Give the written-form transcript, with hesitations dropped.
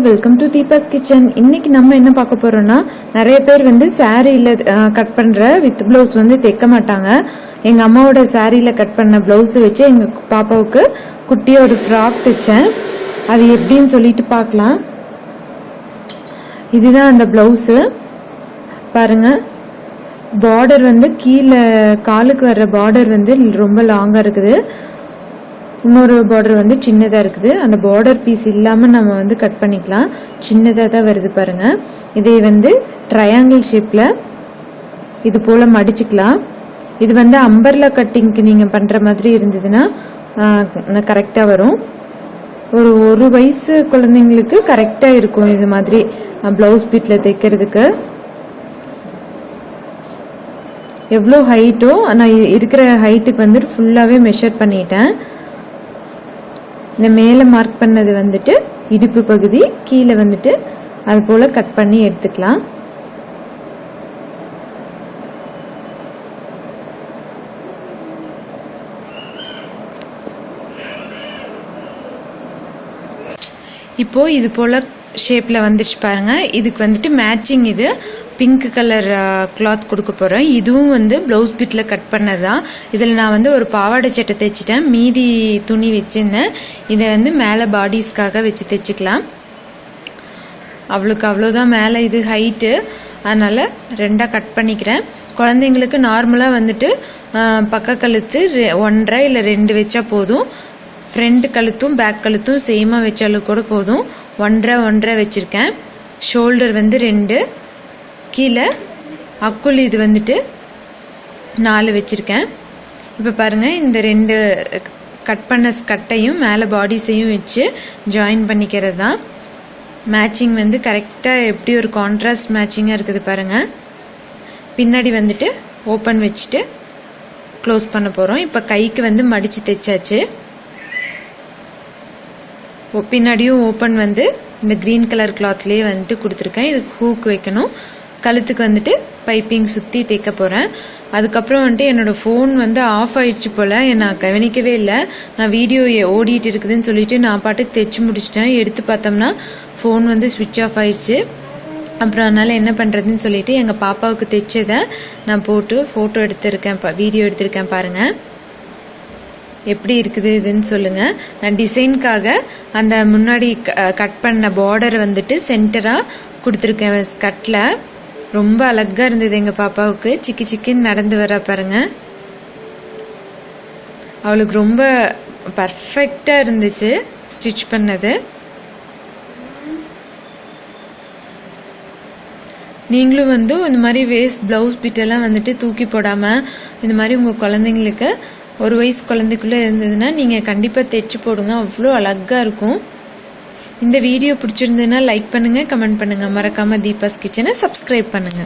Welcome to Deepa's kitchen. இன்னைக்கு நம்ம என்ன பார்க்க போறோம்னா, நிறைய பேர் வந்து சாரீல கட் பண்ற வித் பிளவுஸ் வந்து தைக்க மாட்டாங்க. எங்க அம்மாவோட சாரீல கட் பண்ண பிளவுஸ் வச்சு எங்க பாப்பாவுக்கு குட்டியா ஒரு ஃப்ராக் தைச்சேன். அது எப்படின்னு சொல்லிட்டு பார்க்கலாம். இதுதான் அந்த பிளவுஸ் பாருங்க. பார்டர் வந்து கீழே காலுக்கு வர்ற பார்டர் வந்து ரொம்ப லாங்கா இருக்குது. இன்னொரு பார்டர் வந்து சின்னதா இருக்குது. அந்த பார்டர் பீஸ் இல்லாம நம்ம வந்து கட் பண்ணிக்கலாம். சின்னதா தான் வருது பாருங்க. இதை வந்து ட்ரையாங்கிள் ஷேப்ல இது போல மடிச்சுக்கலாம். இது வந்து அம்பர்லா கட்டிங்க்கு நீங்க பண்ற மாதிரி இருந்ததுன்னா கரெக்டா வரும். ஒரு வயசு குழந்தைங்களுக்கு கரெக்டா இருக்கும் இது மாதிரி பிளவுஸ் பீட்ல தைக்கிறதுக்கு. எவ்வளோ ஹைட்டோ நான் இருக்கிற ஹைட்டுக்கு வந்து ஃபுல்லாவே மெஷர் பண்ணிட்டேன். இந்த மேலே மார்க் பண்ணது வந்துட்டு இடுப்பு பகுதி, கீழே வந்துட்டு அது போல கட் பண்ணி எடுத்துக்கலாம். இப்போ இது போல ஷேப்ல வந்துச்சு பாருங்க. இதுக்கு வந்துட்டு மேட்சிங் இது பிங்க் கலர் கிளாத் கொடுக்க போறேன். இதுவும் வந்து பிளவுஸ் பிட்ல கட் பண்ணதான். இதுல நான் வந்து ஒரு பாவாடை சட்டை தைச்சிட்டேன். மீதி துணி வச்சிருந்தேன். இதை வந்து மேலே பாடிஸ்க்காக வச்சு தைச்சிக்கலாம். அவ்வளோதான் மேலே இது ஹைட்டு, அதனால ரெண்டா கட் பண்ணிக்கிறேன். குழந்தைங்களுக்கு நார்மலா வந்துட்டு பக்க கழுத்து 1.5 இல்லை 2 வச்சா போதும். ஃப்ரண்ட் கழுத்தும் பேக் கழுத்தும் சேமா வச்சாலும் கூட போதும். 1.5 வச்சிருக்கேன். ஷோல்டர் வந்து 2, கீழே அக்குள் இது வந்துட்டு 4 வச்சிருக்கேன். இப்போ பாருங்க, இந்த 2 கட் பண்ண கட்டையும் மேலே பாடிஸையும் வச்சு ஜாயின் பண்ணிக்கிறது தான். மேட்சிங் வந்து கரெக்டாக எப்படி ஒரு கான்ட்ராஸ்ட் மேட்சிங்காக இருக்குது பாருங்க. பின்னாடி வந்துட்டு ஓப்பன் வச்சுட்டு க்ளோஸ் பண்ண போகிறோம். இப்போ கைக்கு வந்து மடித்து தைச்சாச்சு. பின்னாடியும் ஓப்பன் வந்து இந்த கிரீன் கலர் கிளாத்லேயே வந்துட்டு கொடுத்துருக்கேன். இதுக்கு ஹூக் வைக்கணும். கழுத்துக்கு வந்துட்டு பைப்பிங் சுற்றி தைக்க போகிறேன். அதுக்கப்புறம் வந்துட்டு என்னோட ஃபோன் வந்து ஆஃப் ஆயிடுச்சு போல். நான் கவனிக்கவே இல்லை. நான் வீடியோ ஓடிட்டு இருக்குதுன்னு சொல்லிட்டு நான் பாட்டுக்கு தைச்சு முடிச்சிட்டேன். எடுத்து பார்த்தோம்னா ஃபோன் வந்து ஸ்விட்ச் ஆஃப் ஆயிடுச்சு. அப்புறம் அதனால் என்ன பண்ணுறதுன்னு சொல்லிட்டு எங்கள் பாப்பாவுக்கு தைச்சதை நான் போட்டு ஃபோட்டோ எடுத்திருக்கேன், வீடியோ எடுத்திருக்கேன் பாருங்கள். எப்படி இருக்குது இதுன்னு சொல்லுங்க. நான் டிசைனுக்காக அந்த முன்னாடி கட் பண்ண பார்டர் வந்துட்டு சென்டரா கொடுத்துருக்கேன் ஸ்கர்ட்ல. ரொம்ப அழகா இருந்தது எங்க பாப்பாவுக்கு. சிக்கி சிக்கின்னு நடந்து வர பாருங்க. அவளுக்கு ரொம்ப பர்ஃபெக்டா இருந்துச்சு ஸ்டிச் பண்ணது. நீங்களும் வந்து இந்த மாதிரி வேஸ்ட் பிளவுஸ் பிட்டெல்லாம் வந்துட்டு தூக்கி போடாம இந்த மாதிரி உங்க குழந்தைங்களுக்கு 1 வயசு குழந்தைக்குள்ள இருந்ததுன்னா நீங்க கண்டிப்பா தைச்சு போடுங்க. அவ்வளோ அழகா இருக்கும். இந்த வீடியோ பிடிச்சிருந்ததுன்னா லைக் பண்ணுங்க, கமெண்ட் பண்ணுங்க. மறக்காம தீபாஸ் கிச்சனை சப்ஸ்கிரைப் பண்ணுங்க.